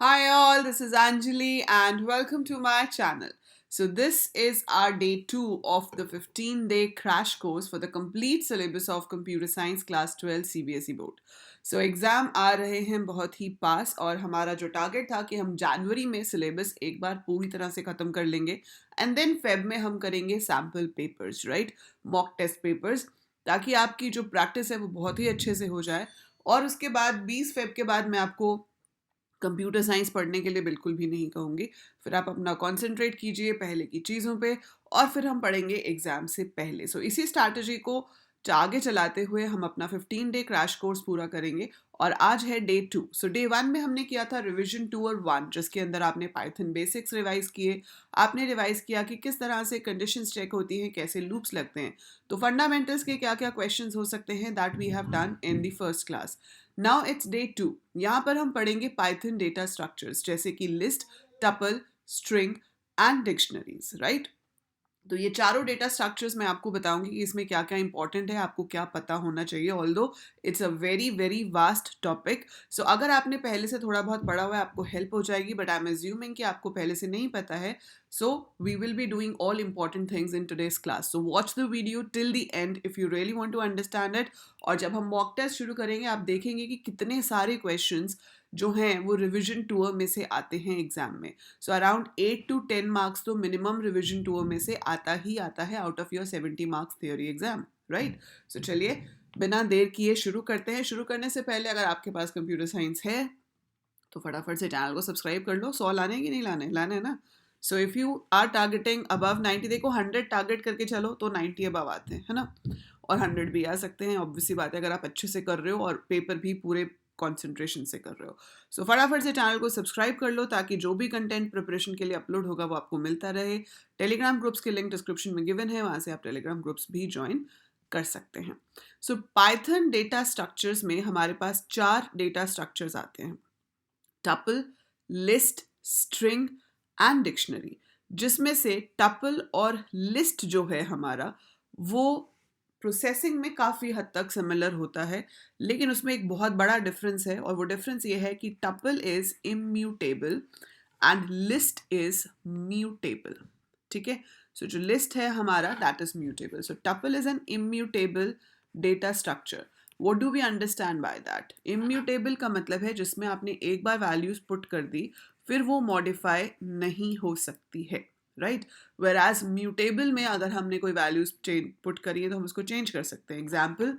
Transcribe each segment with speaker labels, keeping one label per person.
Speaker 1: Hi all, this is Anjali and welcome to my channel. So this is our day 2 of the 15-day crash course for the complete syllabus of Computer Science Class 12 CBSE Board. So exam आ रहे हैं बहुत ही पास और हमारा जो target था कि हम जनवरी में सिलेबस एक बार पूरी तरह से ख़त्म कर लेंगे एंड देन फेब में हम करेंगे sample papers, right, mock test papers, ताकि आपकी जो प्रैक्टिस है वो बहुत ही अच्छे से हो जाए। और उसके बाद 20 फेब के बाद मैं आपको कंप्यूटर साइंस पढ़ने के लिए बिल्कुल भी नहीं कहूँगी। फिर आप अपना कॉन्सेंट्रेट कीजिए पहले की चीज़ों पे और फिर हम पढ़ेंगे एग्ज़ाम से पहले। सो इसी स्ट्रैटेजी को आगे चलाते हुए हम अपना 15 डे क्रैश कोर्स पूरा करेंगे और आज है डे 2। सो डे 1 में हमने किया था रिवीजन 2 और 1, जिसके अंदर आपने पाइथन बेसिक्स रिवाइज किए, आपने रिवाइज किया कि किस तरह से कंडीशंस चेक होती हैं, कैसे लूप्स लगते हैं, तो फंडामेंटल्स के क्या क्या क्वेश्चंस हो सकते हैं, that we have done in the first class. Now it's day 2। यहाँ पर हम पढ़ेंगे पाइथन डेटा स्ट्रक्चर्स जैसे कि list, tuple, string and dictionaries, right. तो ये चारों डेटा स्ट्रक्चर्स मैं आपको बताऊंगी कि इसमें क्या क्या इंपॉर्टेंट है, आपको क्या पता होना चाहिए, although it's a very very vast topic. So अगर आपने पहले से थोड़ा बहुत पढ़ा हुआ है आपको हेल्प हो जाएगी, बट आई एम एज्यूमिंग कि आपको पहले से नहीं पता है। So we will be doing all important things in today's class, so watch the video till the end if you really want to understand it. और जब हम मॉक टेस्ट शुरू करेंगे आप देखेंगे कि कितने सारे क्वेश्चंस जो हैं वो रिविजन टूर में से आते हैं एग्जाम में। सो अराउंड 8 to 10 मार्क्स तो मिनिमम रिविजन टूर में से आता है out of your 70 marks theory exam, right. So चलिए बिना देर किए शुरू करते हैं। शुरू करने से पहले अगर आपके पास कंप्यूटर साइंस है तो फटाफट से चैनल को सब्सक्राइब कर लो। 100 लाने कि नहीं लाने, लाने ना। So if you are targeting above 90, देखो 100 टारगेट करके चलो तो 90 अबव आते हैं, है ना, और 100 भी आ सकते हैं। ऑब्वियसली बात है अगर आप अच्छे से कर रहे हो और पेपर भी पूरे कॉन्सेंट्रेशन से कर रहे हो। सो फटाफट से चैनल को सब्सक्राइब कर लो ताकि जो भी कंटेंट प्रिपरेशन के लिए अपलोड होगा वो आपको मिलता रहे। टेलीग्राम ग्रुप्स के लिंक डिस्क्रिप्शन में गिवन है, वहाँ से आप टेलीग्राम ग्रुप्स भी ज्वाइन कर सकते हैं। सो पाइथन डेटा स्ट्रक्चर्स में हमारे पास 4 डेटा स्ट्रक्चर्स आते हैं, tuple, list, string and dictionary, जिसमें से टपल और लिस्ट जो है हमारा वो प्रोसेसिंग में काफ़ी हद तक सिमिलर होता है, लेकिन उसमें एक बहुत बड़ा डिफरेंस है और वो डिफरेंस ये है कि tuple is immutable and list is mutable, ठीक है। सो जो लिस्ट है हमारा that is mutable, so tuple is an immutable data structure. What do we understand by that? Immutable का मतलब है जिसमें आपने एक बार वैल्यूज पुट कर दी फिर वो मॉडिफाई नहीं हो सकती है, राइट। वेर एज म्यूटेबल में अगर हमने कोई वैल्यूज पुट करी है तो हम उसको चेंज कर सकते हैं। एग्जाम्पल,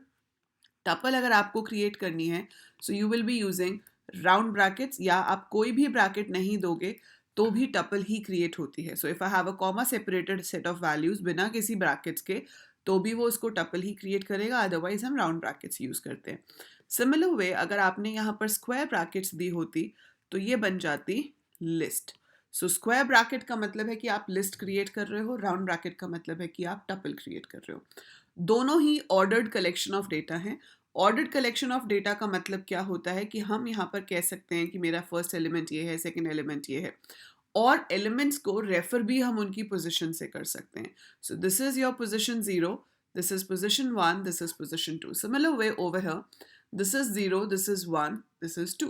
Speaker 1: टपल अगर आपको क्रिएट करनी है so you will be using round brackets, या आप कोई भी ब्रैकेट नहीं दोगे तो भी टपल ही क्रिएट होती है। So if I have a comma separated set of values बिना किसी ब्रैकेट्स के तो भी वो उसको टपल ही क्रिएट करेगा, अदरवाइज हम राउंड ब्रैकेट्स यूज करते हैं। सिमिलर वे अगर आपने यहाँ पर स्क्वायर ब्रैकेट्स दी होती तो ये बन जाती लिस्ट। सो स्क्वायर ब्रैकेट का मतलब है कि आप लिस्ट क्रिएट कर रहे हो, राउंड ब्रैकेट का मतलब है कि आप टपल क्रिएट कर रहे हो। दोनों he ordered collection of data हैं। ऑर्डर्ड कलेक्शन ऑफ डेटा का मतलब क्या होता है कि हम यहाँ पर कह सकते हैं कि मेरा फर्स्ट एलिमेंट ये है, सेकंड एलिमेंट ये है, और एलिमेंट्स को रेफर भी हम उनकी पोजीशन से कर सकते हैं। So this is your position 0, this is position 1, this is position 2। Similar way over here, this is 0, this is 1, this is 2।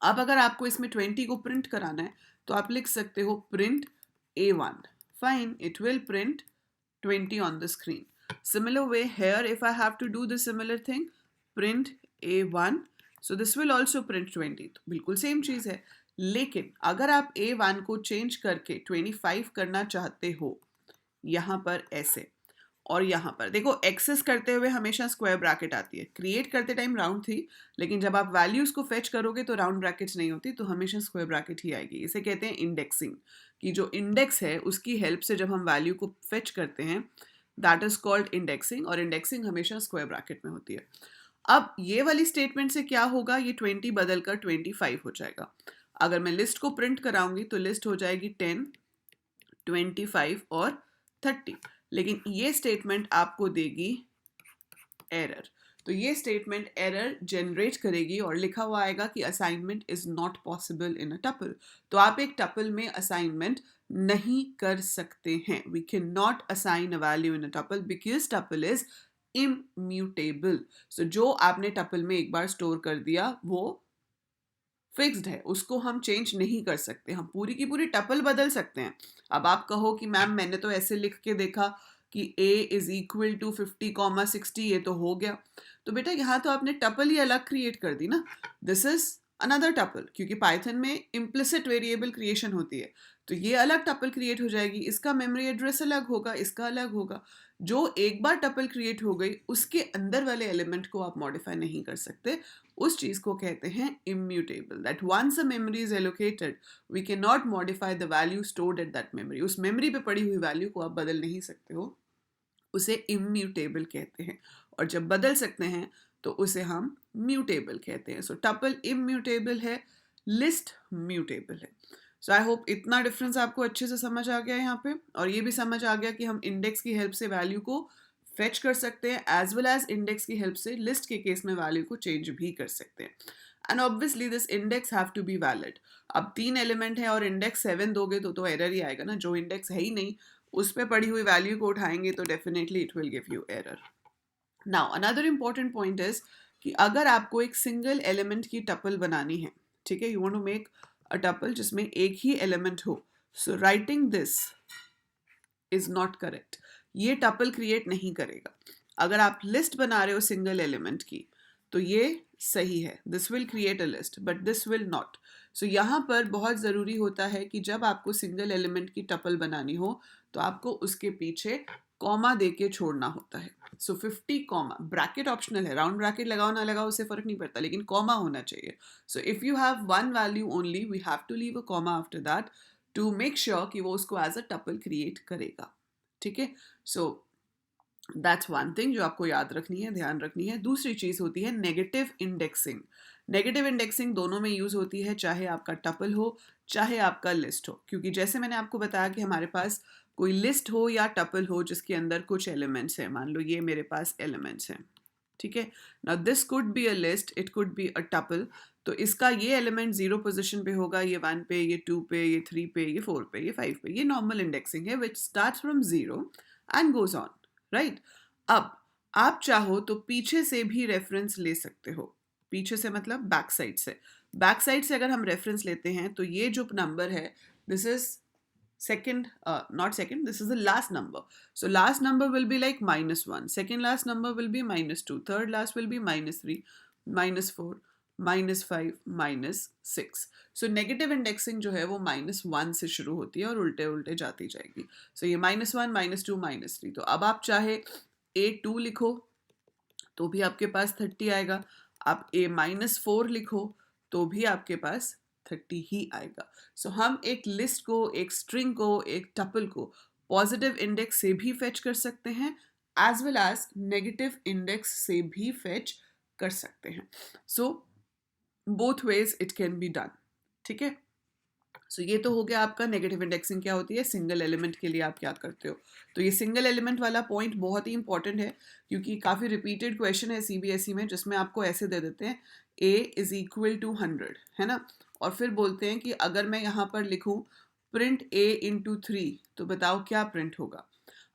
Speaker 1: अब अगर आपको इसमें 20 को प्रिंट कराना है तो आप लिख सकते हो print A1, fine, it will print 20 on the screen. Similar way here, if I have to do the similar thing, print A1, so this will also print 20, तो बिल्कुल सेम चीज़ है। लेकिन अगर आप A1 को चेंज करके 25 करना चाहते हो यहाँ पर ऐसे, और यहाँ पर देखो एक्सेस करते हुए हमेशा स्क्वायर ब्रैकेट आती है, क्रिएट करते टाइम राउंड थी, लेकिन जब आप वैल्यूज को फेच करोगे तो राउंड ब्रैकेट्स नहीं होती, तो हमेशा स्क्वायर ब्रैकेट ही आएगी। इसे कहते हैं इंडेक्सिंग, कि जो इंडेक्स है उसकी हेल्प से जब हम वैल्यू को फेच करते हैं दैट इज कॉल्ड इंडेक्सिंग, और इंडेक्सिंग हमेशा स्क्वायर ब्रैकेट में होती है। अब ये वाली स्टेटमेंट से क्या होगा, ये 20 बदल कर 25 हो जाएगा। अगर मैं लिस्ट को प्रिंट कराऊंगी तो लिस्ट हो जाएगी 10, 25 और 30, लेकिन ये स्टेटमेंट आपको देगी एरर। तो ये स्टेटमेंट एरर जनरेट करेगी और लिखा हुआ आएगा कि assignment is not possible in a tuple. तो आप एक टपल में असाइनमेंट नहीं कर सकते हैं। We can not assign a value in a tuple because tuple is immutable. So जो आपने टपल में एक बार स्टोर कर दिया वो फिक्स्ड है, उसको हम चेंज नहीं कर सकते, हम पूरी की पूरी टपल बदल सकते हैं। अब आप कहो कि मैम मैंने तो ऐसे लिख के देखा कि a इज इक्वल टू 50,60, ये तो हो गया। तो बेटा यहाँ तो आपने टपल ही अलग क्रिएट कर दी ना, दिस इज अनदर टपल, क्योंकि पाइथन में इम्प्लिसिट वेरिएबल क्रिएशन होती है, तो ये अलग टपल क्रिएट हो जाएगी, इसका मेमोरी एड्रेस अलग होगा, इसका अलग होगा। जो एक बार टपल क्रिएट हो गई उसके अंदर वाले एलिमेंट को आप मॉडिफाई नहीं कर सकते, उस चीज को कहते हैं immutable. That once a memory is allocated we can not modify the value stored at that memory. उस मेमोरी पे पड़ी हुई वैल्यू को आप बदल नहीं सकते हो, उसे इम्यूटेबल कहते हैं। और जब बदल सकते हैं तो उसे हम म्यूटेबल कहते हैं। सो टपल इम्यूटेबल है, लिस्ट म्यूटेबल है। सो आई होप इतना डिफरेंस आपको अच्छे से समझ आ गया यहाँ पे, और ये भी समझ आ गया कि हम इंडेक्स की हेल्प से वैल्यू को फेच कर सकते हैं, एज वेल एज इंडेक्स की हेल्प से लिस्ट के केस में वैल्यू को चेंज भी कर सकते हैं। And obviously this index have to be valid. अब 3 एलिमेंट है और इंडेक्स 7 दोगे तो एरर ही आएगा ना, जो इंडेक्स है ही नहीं उस पर पड़ी हुई वैल्यू को उठाएंगे तो definitely it will give you error. Now another important point is कि अगर आपको एक सिंगल एलिमेंट की टपल बनानी है, ठीक है, you want to make a tuple जिसमें एक ही एलिमेंट हो, so writing this is not correct, ये टपल क्रिएट नहीं करेगा। अगर आप लिस्ट बना रहे हो सिंगल एलिमेंट की तो ये सही है, this will create a list, but this will not. So यहाँ पर बहुत ज़रूरी होता है कि जब आपको सिंगल एलिमेंट की टपल बनानी हो तो आपको उसके पीछे कॉमा दे के छोड़ना होता है। सो 50 कॉमा, ब्रैकेट ऑप्शनल है, राउंड ब्रैकेट लगाओ ना लगाओ उससे फर्क नहीं पड़ता, लेकिन कॉमा होना चाहिए। So if you have one value only we have to leave a comma after that to make sure कि वो उसको एज अ टपल क्रिएट करेगा। ठीक है, सो दैट्स वन थिंग जो आपको याद रखनी है, ध्यान रखनी है। दूसरी चीज होती है नेगेटिव इंडेक्सिंग। नेगेटिव इंडेक्सिंग दोनों में यूज होती है, चाहे आपका टपल हो चाहे आपका लिस्ट हो, क्योंकि जैसे मैंने आपको बताया कि हमारे पास कोई लिस्ट हो या टपल हो जिसके अंदर कुछ एलिमेंट्स हैं, मान लो ये मेरे पास एलिमेंट्स हैं, ठीक है। Now this could be a list, it could be a tuple. तो इसका ये एलिमेंट 0 पोजिशन पे होगा, ये 1 पे, ये 2 पे, ये 3 पे, ये 4 पे, ये 5 पे। ये नॉर्मल इंडेक्सिंग है विच starts from 0 and goes on, right. अब आप चाहो तो पीछे से भी रेफरेंस ले सकते हो, पीछे से मतलब बैक साइड से। बैक साइड से अगर हम रेफरेंस लेते हैं तो ये जो नंबर है this is second, not second, this is the last number. So last number will be like -1, second last number will be -2, third last will be -3, -4, -5, -6. So negative indexing जो है वो -1 से शुरू होती है और उल्टे उल्टे जाती जाएगी। So ये -1, -2, -3। तो अब आप चाहे A2 लिखो तो भी आपके पास 30 आएगा, आप A-4 लिखो तो भी आपके पास 30 ही आएगा। सो हम एक लिस्ट को, एक स्ट्रिंग को, एक टपल को पॉजिटिव इंडेक्स से भी फेच कर सकते हैं as well as negative index से भी फेच कर सकते हैं। So both ways it can be done, ठीक है। सो ये तो हो गया आपका नेगेटिव इंडेक्सिंग क्या होती है, सिंगल एलिमेंट के लिए आप क्या करते हो। तो ये सिंगल एलिमेंट वाला पॉइंट बहुत ही इंपॉर्टेंट है, क्योंकि काफ़ी रिपीटेड क्वेश्चन है सीबीएसई में जिसमें आपको ऐसे दे देते हैं a इज इक्वल टू 100, है ना, और फिर बोलते हैं कि अगर मैं यहाँ पर लिखूँ प्रिंट a इंटू 3 तो बताओ क्या प्रिंट होगा।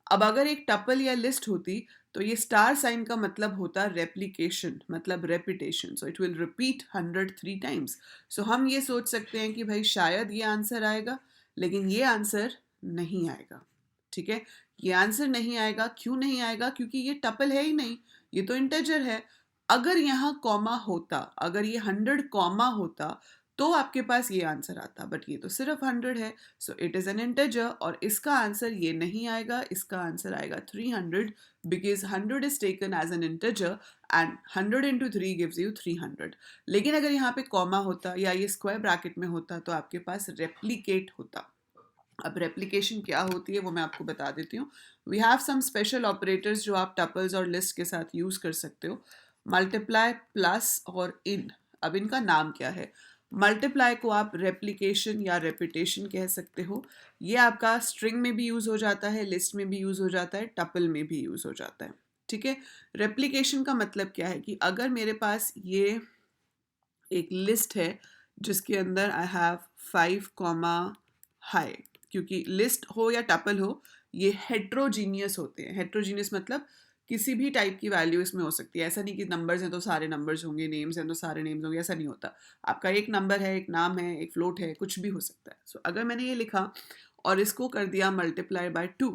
Speaker 1: अब अगर एक टपल या लिस्ट होती तो ये स्टार साइन का मतलब होता रेप्लिकेशन, मतलब repetition. So it will repeat 100 3 times. So हम ये सोच सकते हैं कि भाई शायद ये आंसर आएगा, लेकिन ये आंसर नहीं आएगा, ठीक है। ये आंसर नहीं आएगा, क्यों नहीं आएगा, क्योंकि ये टपल है ही नहीं, ये तो इंटेजर है। अगर यहाँ कॉमा होता, अगर ये 100 कॉमा होता तो आपके पास ये आंसर आता, बट ये तो सिर्फ 100 है। So it is an integer और इसका आंसर ये नहीं आएगा, इसका आंसर आएगा 300 because 100 is taken as an integer and 100 into 3 gives you 300। लेकिन अगर यहाँ पे कॉमा होता या ये स्क्वायर ब्रैकेट में होता तो आपके पास रेप्लिकेट होता। अब रेप्लिकेशन क्या होती है वो मैं आपको बता देती हूँ। We have some special operators जो आप टपल्स और लिस्ट के साथ यूज़ कर सकते हो, मल्टीप्लाई, प्लस और इन। अब इनका नाम क्या है, मल्टीप्लाई को आप रेप्लिकेशन या रेपिटेशन कह सकते हो। ये आपका स्ट्रिंग में भी यूज़ हो जाता है, लिस्ट में भी यूज़ हो जाता है, टपल में भी यूज़ हो जाता है, ठीक है। रेप्लिकेशन का मतलब क्या है कि अगर मेरे पास ये एक लिस्ट है जिसके अंदर आई हैव 5 कॉमा हाई, क्योंकि लिस्ट हो या टपल हो ये हेट्रोजीनियस होते हैं। हेट्रोजीनियस मतलब किसी भी टाइप की वैल्यू इसमें हो सकती है। ऐसा नहीं कि नंबर्स हैं तो सारे नंबर्स होंगे, नेम्स हैं तो सारे नेम्स होंगे, ऐसा नहीं होता। आपका एक नंबर है, एक नाम है, एक फ्लोट है, कुछ भी हो सकता है। सो अगर मैंने ये लिखा और इसको कर दिया मल्टीप्लाई बाय 2,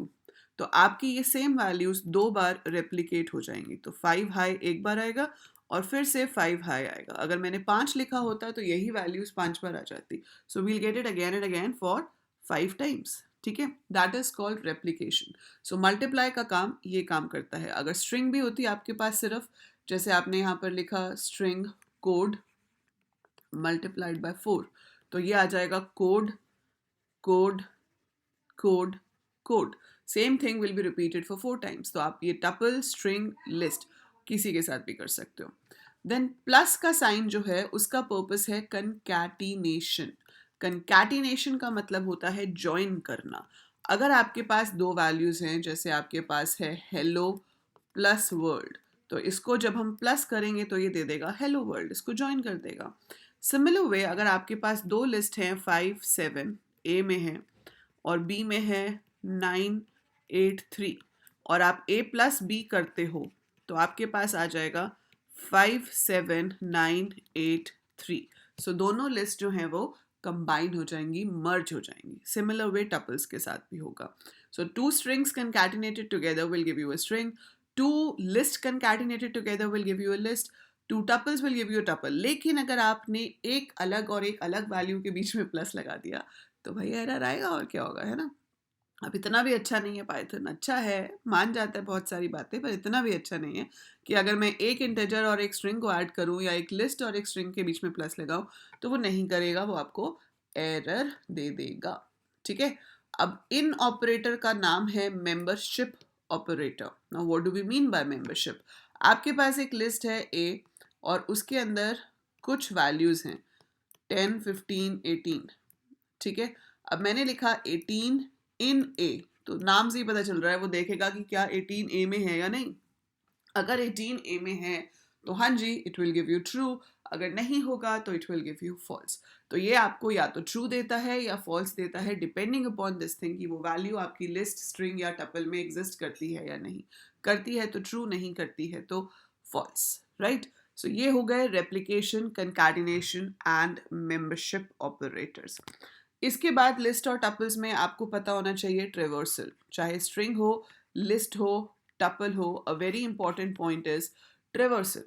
Speaker 1: तो आपकी ये सेम वैल्यूज 2 बार रेप्लिकेट हो जाएंगी। तो 5 हाई एक बार आएगा और फिर से 5 हाई आएगा। अगर मैंने 5 लिखा होता तो यही वैल्यूज 5 बार आ जाती। So we'll get it again and again for 5 times. ठीक है, that is called replication. So multiply का काम ये काम करता है। अगर स्ट्रिंग भी होती आपके पास, सिर्फ जैसे आपने यहाँ पर लिखा स्ट्रिंग कोड मल्टीप्लाइड बाय 4, तो ये आ जाएगा code code code code. Same thing will be repeated for 4 times. तो आप ये टपल स्ट्रिंग लिस्ट किसी के साथ भी कर सकते हो। देन प्लस का साइन जो है उसका पर्पस है कंकैटिनेशन। कंकैटिनेशन का मतलब होता है ज्वाइन करना। अगर आपके पास दो वैल्यूज हैं, जैसे आपके पास है हेलो प्लस वर्ल्ड, तो इसको जब हम प्लस करेंगे तो ये दे देगा हेलो वर्ल्ड, इसको ज्वाइन कर देगा। सिमिलर वे अगर आपके पास दो लिस्ट हैं 5 7 ए में है और बी में है 9 8 3, और आप ए प्लस बी करते हो तो आपके पास आ जाएगा 5 7 9 8 3। सो दोनों लिस्ट जो हैं वो कंबाइन हो जाएंगी, मर्ज हो जाएंगी। सिमिलर वे टपल्स के साथ भी होगा। So two strings concatenated together will give you a string, two list concatenated together will give you a list, two tuples will give you a tuple. लेकिन अगर आपने एक अलग और एक अलग वैल्यू के बीच में प्लस लगा दिया तो भाई एरर आएगा, और क्या होगा, है ना। अब इतना भी अच्छा नहीं है पाइथन, अच्छा है, मान जाता है बहुत सारी बातें, पर इतना भी अच्छा नहीं है कि अगर मैं एक इंटीजर और एक स्ट्रिंग को ऐड करूं या एक लिस्ट और एक स्ट्रिंग के बीच में प्लस लगाऊं तो वो नहीं करेगा, वो आपको एरर दे देगा। ठीक है, अब इन ऑपरेटर का नाम है membership operator. Now what do we mean by membership? आपके पास एक लिस्ट है ए और उसके अंदर कुछ वैल्यूज हैं 10 15 18। ठीक है, अब मैंने लिखा 18 इन ए, तो नाम से ही पता चल रहा है वो देखेगा कि क्या 18 ए में है या नहीं। अगर 18 ए में है तो हाँ जी it will give you true, अगर नहीं होगा तो it will give you false. तो ये आपको या तो ट्रू देता है या फॉल्स देता है, डिपेंडिंग अपॉन दिस थिंग कि वो वैल्यू आपकी लिस्ट स्ट्रिंग या टपल में एग्जिस्ट करती है या नहीं। करती है तो ट्रू, नहीं करती है तो फॉल्स। राइट, सो ये हो गए replication, concatenation and membership operators. इसके बाद लिस्ट और टपल्स में आपको पता होना चाहिए ट्रेवर्सल, चाहे स्ट्रिंग हो, लिस्ट हो, टपल हो। A very important point is traversal.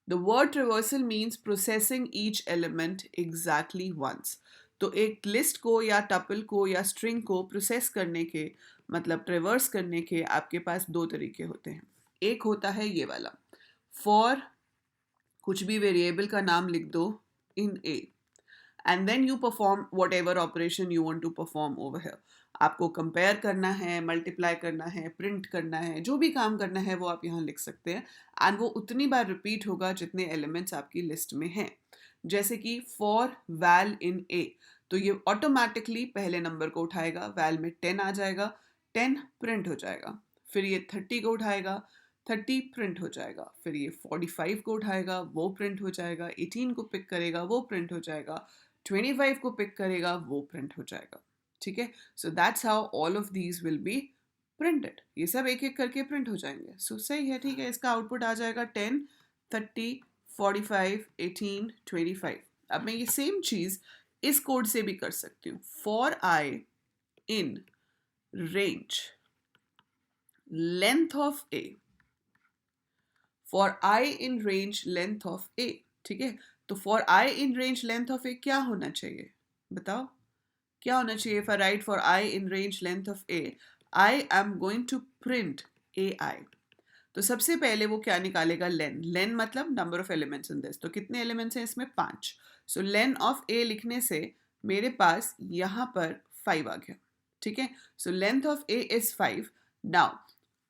Speaker 1: The word traversal means processing each element exactly once. तो एक लिस्ट को या टपल को या स्ट्रिंग को प्रोसेस करने के, मतलब ट्रेवर्स करने के, आपके पास दो तरीके होते हैं। एक होता है ये वाला, फॉर कुछ भी वेरिएबल का नाम लिख दो इन ए and then you perform whatever operation you want to perform over here. आपको कंपेयर करना है, मल्टीप्लाई करना है, प्रिंट करना है, जो भी काम करना है वो आप यहाँ लिख सकते हैं, एंड वो उतनी बार रिपीट होगा जितने एलिमेंट्स आपकी लिस्ट में हैं। जैसे कि फॉर वैल इन ए, तो ये ऑटोमेटिकली पहले नंबर को उठाएगा, वैल में 10 आ जाएगा, 10 प्रिंट हो जाएगा। फिर ये 30 को उठाएगा, 30 प्रिंट हो जाएगा। फिर ये 45 को उठाएगा, वो प्रिंट हो जाएगा। 18 को पिक करेगा, वो प्रिंट हो जाएगा। 25 को पिक करेगा, वो प्रिंट हो जाएगा। ठीक है, so that's how all of these will be printed. ये सब एक एक करके प्रिंट हो जाएंगे। सो सही है, ठीक है, इसका आउटपुट आ जाएगा 10 30 45 18 25। अब मैं ये सेम चीज इस कोड से भी कर सकती हूँ। For I in range length of A, for I in range length of A. ठीक है, तो for I in range length of A क्या होना चाहिए, बताओ क्या होना चाहिए? For right for I in range length of A, I am going to print A I. तो सबसे पहले वो क्या निकालेगा? लेन। लेन मतलब number of elements in this. तो कितने एलिमेंट्स हैं इसमें? 5। सो लेन ऑफ ए लिखने से मेरे पास यहाँ पर 5 आ गया। ठीक है, so length of a is 5। Now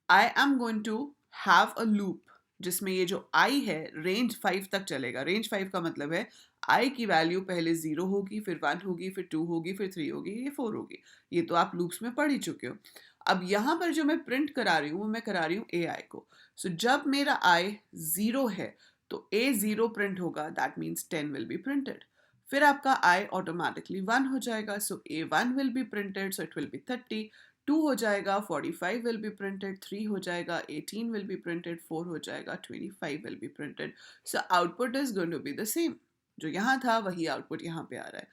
Speaker 1: I am going to have a loop जिसमें ये जो i है रेंज 5 तक चलेगा। रेंज 5 का मतलब है i की वैल्यू पहले 0 होगी, फिर 1 होगी, फिर 2 होगी, फिर 3 होगी, ये 4 होगी। ये तो आप लूप्स में पढ़ ही चुके हो। अब यहाँ पर जो मैं प्रिंट करा रही हूँ वो मैं करा रही हूँ ai को। सो जब मेरा i 0 है तो a0 प्रिंट होगा, that means 10 will be printed. फिर आपका i ऑटोमेटिकली 1 हो जाएगा, सो a1 will be printed, so it will be 30। 2 हो जाएगा, 45 will be printed, 3 हो जाएगा, 18 will be printed, 4 हो जाएगा, 25 will be printed. So output is going to be the same. जो यहाँ था वही आउटपुट यहाँ पे आ रहा है.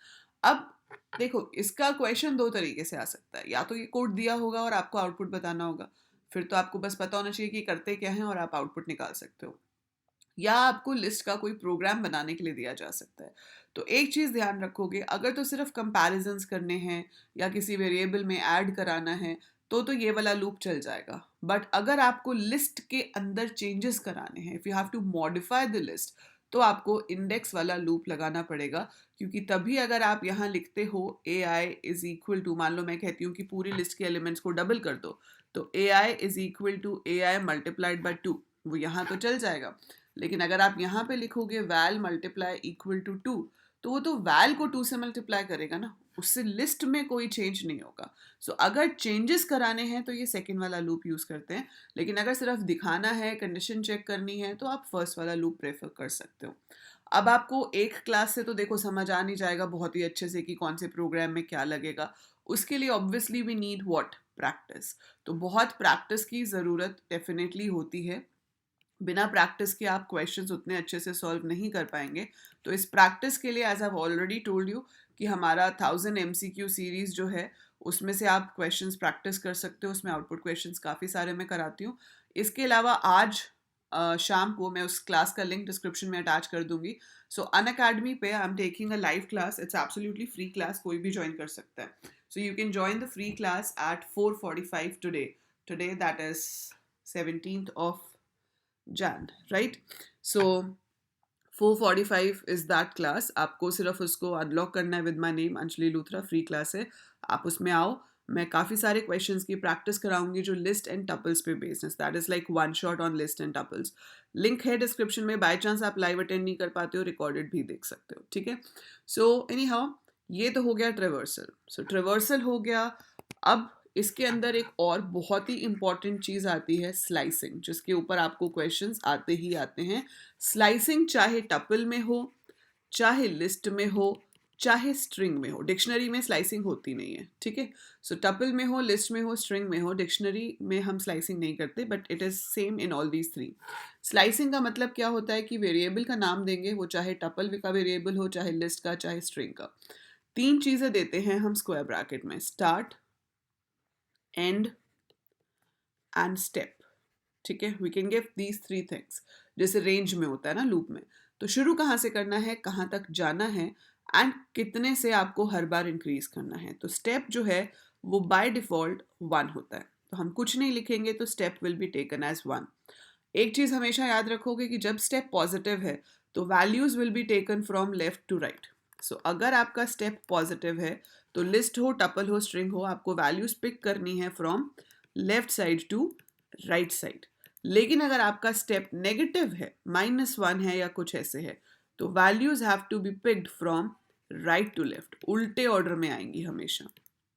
Speaker 1: अब देखो, इसका क्वेश्चन दो तरीके से आ सकता है. या तो ये कोड दिया होगा और आपको आउटपुट बताना होगा, फिर तो आपको बस पता होना चाहिए कि करते क्या है और आप आउटपुट निकाल सकते हो. या आपको लिस्ट का कोई प्रोग्राम बनाने के लिए दिया जा सकता है. तो एक चीज़ ध्यान रखोगे, अगर तो सिर्फ कंपैरिजंस करने हैं या किसी वेरिएबल में ऐड कराना है तो ये वाला लूप चल जाएगा. बट अगर आपको लिस्ट के अंदर चेंजेस कराने हैं, if you have to modify the list, तो आपको इंडेक्स वाला लूप लगाना पड़ेगा. क्योंकि तभी अगर आप यहाँ लिखते हो ए आई इज इक्वल टू, मान लो मैं कहती हूँ कि पूरी लिस्ट के एलिमेंट्स को डबल कर दो, तो A I is equal to A I multiplied by 2, वो यहाँ तो चल जाएगा. लेकिन अगर आप यहाँ पे लिखोगे वैल मल्टीप्लाई इक्वल टू 2, तो वो तो वैल को 2 से मल्टीप्लाई करेगा ना, उससे लिस्ट में कोई चेंज नहीं होगा. सो अगर चेंजेस कराने हैं तो ये सेकेंड वाला लूप यूज़ करते हैं. लेकिन अगर सिर्फ दिखाना है, कंडीशन चेक करनी है, तो आप फर्स्ट वाला लूप प्रेफर कर सकते हो. अब आपको एक क्लास से तो देखो समझ आ नहीं जाएगा बहुत ही अच्छे से कि कौन से प्रोग्राम में क्या लगेगा. उसके लिए obviously we need what, practice. तो बहुत प्रैक्टिस की ज़रूरत डेफिनेटली होती है. बिना प्रैक्टिस के आप क्वेश्चंस उतने अच्छे से सॉल्व नहीं कर पाएंगे. तो इस प्रैक्टिस के लिए, as I already told you, कि हमारा 1000 MCQ सीरीज़ जो है उसमें से आप क्वेश्चंस प्रैक्टिस कर सकते हो. उसमें आउटपुट क्वेश्चंस काफ़ी सारे मैं कराती हूँ. इसके अलावा आज शाम को मैं उस क्लास का लिंक डिस्क्रिप्शन में अटैच कर दूंगी. सो अनअकैडमी पे I am taking a live class. It's absolutely free class, कोई भी ज्वाइन कर सकता है. So you can join the free class at 4:45 today that is 17th of Jan, right? So 4:45 is that class. आपको सिर्फ उसको unlock करना है with my name Anjali Luthra. Free class है, आप उसमें आओ. मैं काफ़ी सारे क्वेश्चंस की प्रैक्टिस कराऊंगी जो लिस्ट एंड टपल्स पे बेस्ड है. That is like one shot on list and tuples. Link है डिस्क्रिप्शन में. बाय चांस आप लाइव अटेंड नहीं कर पाते हो, रिकॉर्डेड भी देख सकते हो. ठीक है. सो एनी हाउ, ये तो हो गया ट्रेवर्सल. सो ट्रेवर्सल हो गया. अब इसके अंदर एक और बहुत ही इंपॉर्टेंट चीज़ आती है, स्लाइसिंग, जिसके ऊपर आपको क्वेश्चंस आते ही आते हैं. स्लाइसिंग चाहे टपल में हो, चाहे लिस्ट में हो, चाहे स्ट्रिंग में हो. डिक्शनरी में स्लाइसिंग होती नहीं है. ठीक है. सो टपल में हो, लिस्ट में हो, स्ट्रिंग में हो, डिक्शनरी में हम स्लाइसिंग नहीं करते, but it is same in all these three. Slicing का मतलब क्या होता है कि वेरिएबल का नाम देंगे, वो चाहे टपल का वेरिएबल हो, चाहे लिस्ट का, चाहे स्ट्रिंग का. 3 चीज़ें देते हैं हम स्क्वायर ब्रैकेट में, स्टार्ट, एंड एंड स्टेप. ठीक है. We can give these 3 things. जैसे रेंज में होता है ना लूप में, तो शुरू कहाँ से करना है, कहाँ तक जाना है, एंड कितने से आपको हर बार इंक्रीज करना है. तो स्टेप जो है वो बाय डिफॉल्ट 1 होता है. तो हम कुछ नहीं लिखेंगे तो step will be taken as 1. एक चीज़ हमेशा याद रखोगे कि जब स्टेप पॉजिटिव है तो values will be taken from left to right. So अगर आपका स्टेप पॉजिटिव है तो लिस्ट हो, टपल हो, स्ट्रिंग हो, आपको वैल्यूज पिक करनी है from left side to right side. लेकिन अगर आपका स्टेप नेगेटिव है, -1 है या कुछ ऐसे है, तो values have to be picked from right to left. उल्टे ऑर्डर में आएंगी हमेशा.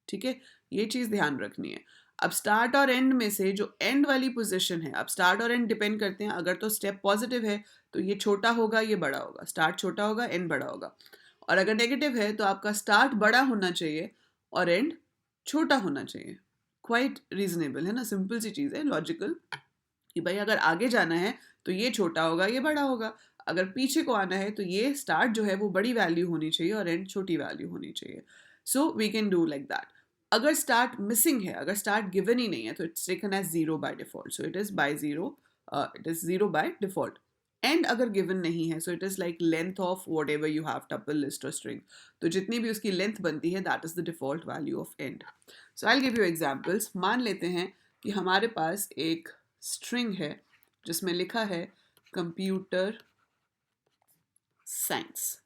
Speaker 1: ठीक है. ये चीज़ ध्यान रखनी है. अब स्टार्ट और एंड में से जो एंड वाली पोजीशन है, अब स्टार्ट और एंड डिपेंड करते हैं. अगर तो स्टेप पॉजिटिव है तो ये छोटा होगा, ये बड़ा होगा. स्टार्ट छोटा होगा, एंड बड़ा होगा. और अगर नेगेटिव है तो आपका स्टार्ट बड़ा होना चाहिए और एंड छोटा होना चाहिए. क्वाइट रीजनेबल है ना, सिंपल सी चीज़ है, लॉजिकल, कि भाई अगर आगे जाना है तो ये छोटा होगा, ये बड़ा होगा. अगर पीछे को आना है तो ये स्टार्ट जो है वो बड़ी वैल्यू होनी चाहिए और एंड छोटी वैल्यू होनी चाहिए. So we can do like that. अगर स्टार्ट मिसिंग है, अगर स्टार्ट गिवन ही नहीं है, तो it's taken as 0 by default. So it is by 0, it is 0 by default. End अगर गिवन नहीं है, so it is like length of whatever you have, tuple, list और स्ट्रिंग. तो जितनी भी उसकी लेंथ बनती है, that is the default value of and. So I will give you examples. मान लेते हैं कि हमारे पास एक स्ट्रिंग है जिसमें लिखा है कंप्यूटर साइंस.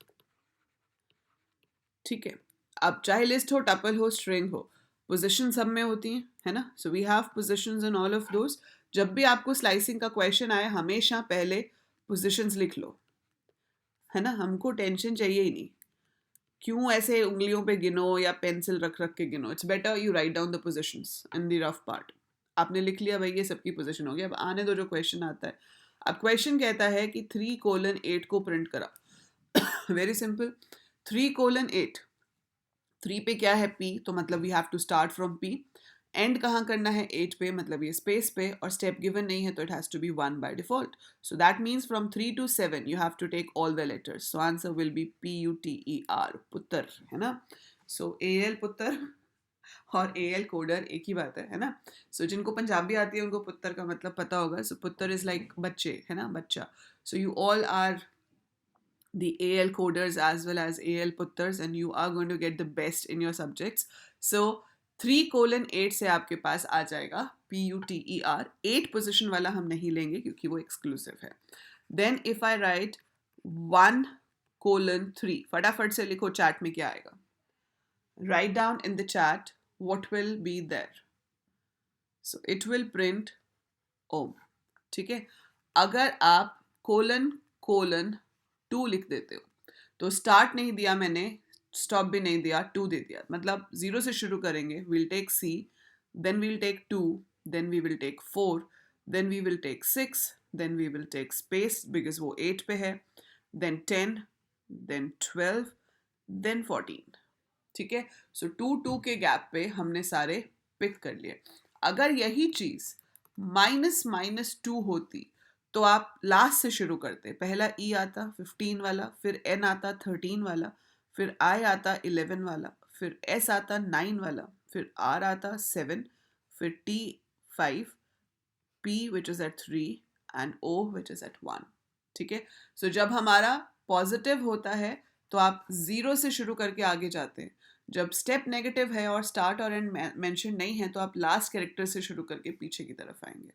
Speaker 1: ठीक है. अब चाहे लिस्ट हो, टपल हो, स्ट्रिंग हो, पोजीशन सब में होती हैं, है ना. So we have positions in all of those. जब भी आपको स्लाइसिंग का क्वेश्चन आए, हमेशा पहले पोजीशंस लिख लो, है ना. हमको टेंशन चाहिए ही नहीं. क्यों ऐसे उंगलियों पे गिनो या पेंसिल रख रख के गिनो. It's better you write down the positions in the rough part. आपने लिख लिया भाई, ये सबकी पोजीशन हो गई. अब आने दो जो क्वेश्चन आता है. अब क्वेश्चन कहता है कि 3:8 को प्रिंट करा. Very simple. 3:8, 3 पे क्या है, P, तो मतलब we have to start from P. End कहाँ करना है 8 पे, मतलब ये स्पेस पे, और स्टेप गिवन नहीं है तो it has to be 1 by default. So that means from 3 to 7 you have to take all the letters. So answer will be PUTER, पुत्र, है ना. सो AL पुत्र और AL कोडर एक ही बात है ना. सो जिनको पंजाबी आती है उनको पुत्र का मतलब पता होगा. सो पुत्र इज लाइक बच्चे, है ना, बच्चा. So you all are the AL coders as well as AL putters and you are going to get the best in your subjects. So 3:8 से आपके पास आ जाएगा PUTER. 8 पोजिशन वाला हम नहीं लेंगे क्योंकि वो एक्सक्लूसिव है. देन इफ आई राइट 1:3, फटाफट से लिखो चैट में क्या आएगा. Write down in the chat what will be there. So it will print ओम. ठीक है. अगर आप ::2 लिख देते हो तो स्टार्ट नहीं दिया मैंने, स्टॉप भी नहीं दिया, 2 दे दिया, मतलब 0 से शुरू करेंगे. we'll take C, then we'll take 2, then we will take 4, then we will take 6, then we will take space because वो 8 पे है, then 10, then 12, then 14. ठीक है. सो 2 के गैप पे हमने सारे पिक कर लिए. अगर यही चीज -2 होती तो आप लास्ट से शुरू करते. पहला E आता 15 वाला, फिर N आता 13 वाला, फिर I आता 11 वाला, फिर S आता 9 वाला, फिर R आता 7, फिर T 5, P which is at 3 and O which is at 1. ठीक है. सो जब हमारा पॉजिटिव होता है तो आप 0 से शुरू करके आगे जाते हैं. जब स्टेप नेगेटिव है और स्टार्ट और एंड मेंशन नहीं है तो आप लास्ट कैरेक्टर से शुरू करके पीछे की तरफ आएंगे.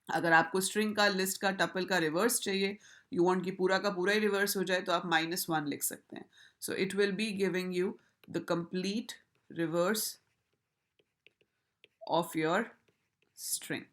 Speaker 1: अगर आपको स्ट्रिंग का, लिस्ट का, टपल का रिवर्स चाहिए, यू वांट कि पूरा का पूरा ही रिवर्स हो जाए, तो आप -1 लिख सकते हैं. सो it will be giving you the complete reverse of your string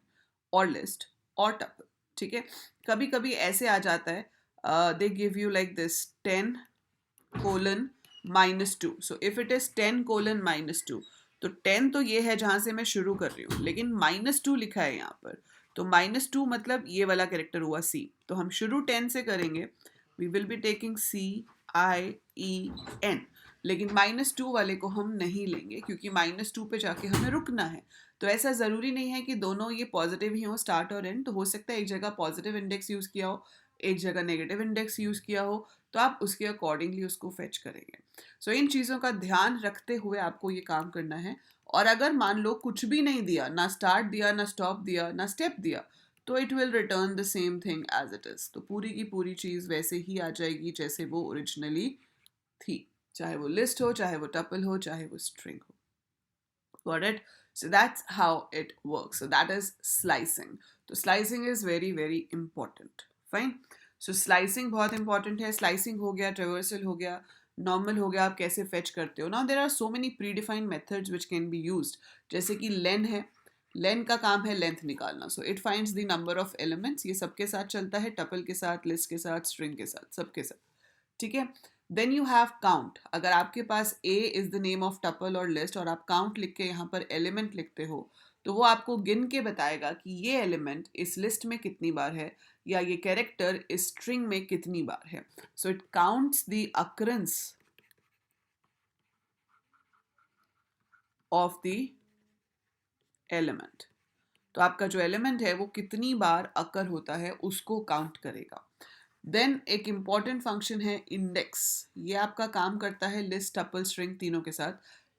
Speaker 1: और लिस्ट और टपल. ठीक है. कभी कभी ऐसे आ जाता है, they give you like this 10:-2. So if it is 10:-2 तो 10 तो ये है जहां से मैं शुरू कर रही हूँ, लेकिन -2 लिखा है यहाँ पर, तो -2 मतलब ये वाला कैरेक्टर हुआ C. तो हम शुरू 10 से करेंगे. We will be taking CIEN, लेकिन -2 वाले को हम नहीं लेंगे क्योंकि -2 पे जाके हमें रुकना है. तो ऐसा ज़रूरी नहीं है कि दोनों ये पॉजिटिव ही हो, स्टार्ट और एंड. तो हो सकता है एक जगह पॉजिटिव इंडेक्स यूज़ किया हो, एक जगह नेगेटिव इंडेक्स यूज़ किया हो, तो आप उसके अकॉर्डिंगली उसको फेच करेंगे. सो इन चीज़ों का ध्यान रखते हुए आपको ये काम करना है. और अगर मान लो कुछ भी नहीं दिया, ना स्टार्ट दिया, ना स्टॉप दिया, ना स्टेप दिया, तो it will return the same thing as it is. तो पूरी की पूरी चीज़ वैसे ही आ जाएगी जैसे वो ओरिजिनली थी, चाहे वो लिस्ट हो, चाहे वो टपल हो, चाहे वो स्ट्रिंग हो. Got it? So that's how it works. So that is slicing. So slicing is very very important. Fine. So slicing बहुत important है. Slicing हो गया, traversal हो गया, normal हो गया. आप कैसे fetch करते हो? Now there are so many predefined methods which can be used. जैसे कि len है. len का काम है length निकालना. So it finds the number of elements. ये सबके साथ चलता है, tuple के साथ, list के साथ, string के साथ, सबके साथ. ठीक है. Then you have count. अगर आपके पास A is the name of tuple और लिस्ट और आप काउंट लिख के यहाँ पर एलिमेंट लिखते हो, तो वो आपको गिन के बताएगा कि ये एलिमेंट इस लिस्ट में कितनी बार है या ये कैरेक्टर इस स्ट्रिंग में कितनी बार है. So it counts the occurrence of the element. तो आपका जो एलिमेंट है वो कितनी बार अकर होता है उसको काउंट करेगा. देन एक इंपॉर्टेंट फंक्शन है इंडेक्स. ये आपका काम करता है लिस्ट, टपल, स्ट्रिंग तीनों के साथ.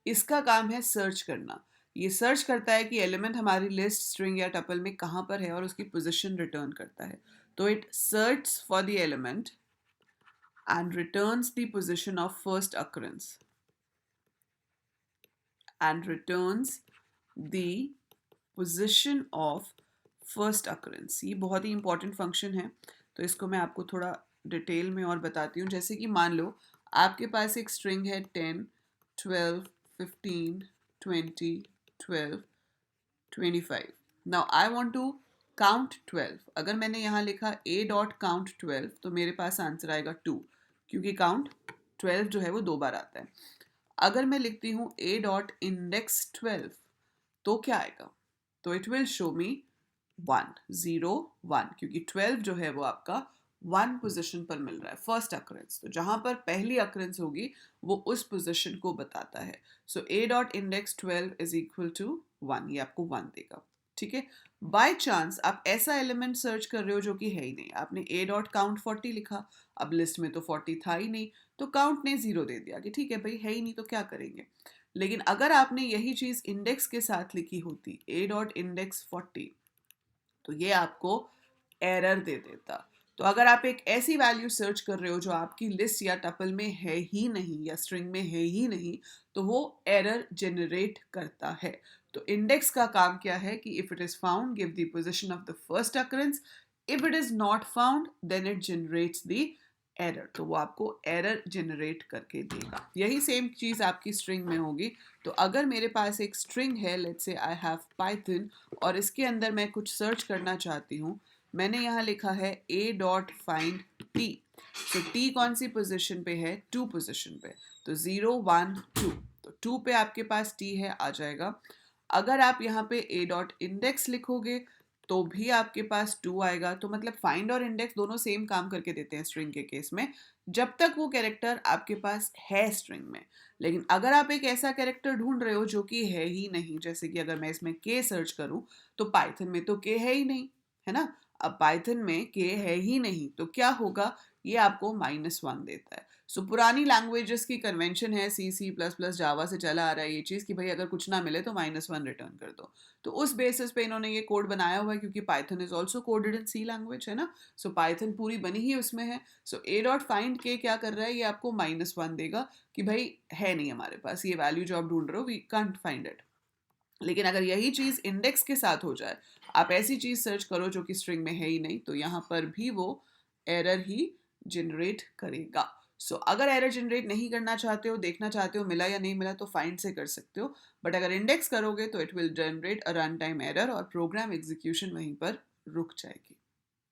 Speaker 1: इसका काम है सर्च करना. ये सर्च करता है कि एलिमेंट हमारी लिस्ट, स्ट्रिंग या टपल में कहाँ पर है और उसकी पोजीशन रिटर्न करता है. तो it search for the element and returns the position of first occurrence and returns the position of first occurrence. ये बहुत ही इंपॉर्टेंट फंक्शन है. तो इसको मैं आपको थोड़ा डिटेल में और बताती हूँ. जैसे कि मान लो आपके पास एक स्ट्रिंग है 10, 12, 15, 20, 12, 25. Now I want to count 12. अगर मैंने यहाँ लिखा A.count12 तो मेरे पास आंसर आएगा 2, क्योंकि काउंट 12 जो है वो 2 बार आता है. अगर मैं लिखती हूँ A.index12 तो क्या आएगा? तो इट विल शो मी 1, 0, 1, क्योंकि 12 जो है वो आपका वन पोजीशन पर मिल रहा है, फर्स्ट अकरेंस। तो जहां पर पहली अकरेंस होगी वो उस पोजीशन को बताता है। So A dot index 12 is equal to 1, ये आपको 1 देगा। ठीक है, बाय चांस आप ऐसा एलिमेंट सर्च कर रहे हो जो कि है ही नहीं, आपने ए डॉट काउंट 40 लिखा, अब लिस्ट में तो 40 था ही नहीं, तो काउंट ने 0 दे दिया कि ठीक है भाई है ही नहीं तो क्या करेंगे। लेकिन अगर आपने यही चीज इंडेक्स के साथ लिखी होती, ए डॉट इंडेक्स 40, तो ये आपको एरर दे देता। तो अगर आप एक ऐसी वैल्यू सर्च कर रहे हो जो आपकी लिस्ट या टपल में है ही नहीं या स्ट्रिंग में है ही नहीं, तो वो एरर जनरेट करता है। तो इंडेक्स का काम क्या है कि if it is found give the position of the first occurrence, if it is not found then it generates the error. तो वो आपको एरर जनरेट करके देगा। यही सेम चीज आपकी स्ट्रिंग में होगी। तो अगर मेरे पास एक स्ट्रिंग है, let's say I have Python, और इसके अंदर मैं कुछ सर्च करना चाहती हूँ, मैंने यहाँ लिखा है a डॉट फाइंड t। तो t कौन सी पोजीशन पे है, 2 पोजीशन पे, तो 0 1 2, तो 2 पे आपके पास t है, आ जाएगा। अगर आप यहाँ पे a डॉट इंडेक्स लिखोगे तो भी आपके पास 2 आएगा। तो मतलब फाइंड और इंडेक्स दोनों सेम काम करके देते हैं स्ट्रिंग के केस में, जब तक वो कैरेक्टर आपके पास है स्ट्रिंग में। लेकिन अगर आप एक ऐसा कैरेक्टर ढूंढ रहे हो जो कि है ही नहीं, जैसे कि अगर मैं इसमें k सर्च करूं, तो पाइथन में तो k है ही नहीं, है ना। अब पाइथन में k है ही नहीं तो क्या होगा, ये आपको -1 देता है। सो पुरानी लैंग्वेजेस की कन्वेंशन है, सी सी प्लस प्लस जावा से चला आ रहा है ये चीज़ कि भाई अगर कुछ ना मिले तो -1 रिटर्न कर दो। तो उस बेसिस पे इन्होंने ये कोड बनाया हुआ है, क्योंकि Python is also coded in C language, है ना। सो पाइथन पूरी बनी ही उसमें है। सो ए डॉट फाइंड के क्या कर रहा है, ये आपको -1 देगा कि भाई है नहीं हमारे पास ये वैल्यू जो आप ढूंढ रहे हो, वी कांट फाइंड इट। लेकिन अगर यही चीज़ इंडेक्स के साथ हो जाए, आप ऐसी चीज़ सर्च करो जो कि स्ट्रिंग में है ही नहीं, तो यहाँ पर भी वो एरर ही जनरेट करेगा। सो अगर एरर जनरेट नहीं करना चाहते हो, देखना चाहते हो मिला या नहीं मिला, तो फाइंड से कर सकते हो। बट अगर इंडेक्स करोगे तो it will generate a run time error और प्रोग्राम एग्जीक्यूशन वहीं पर रुक जाएगी।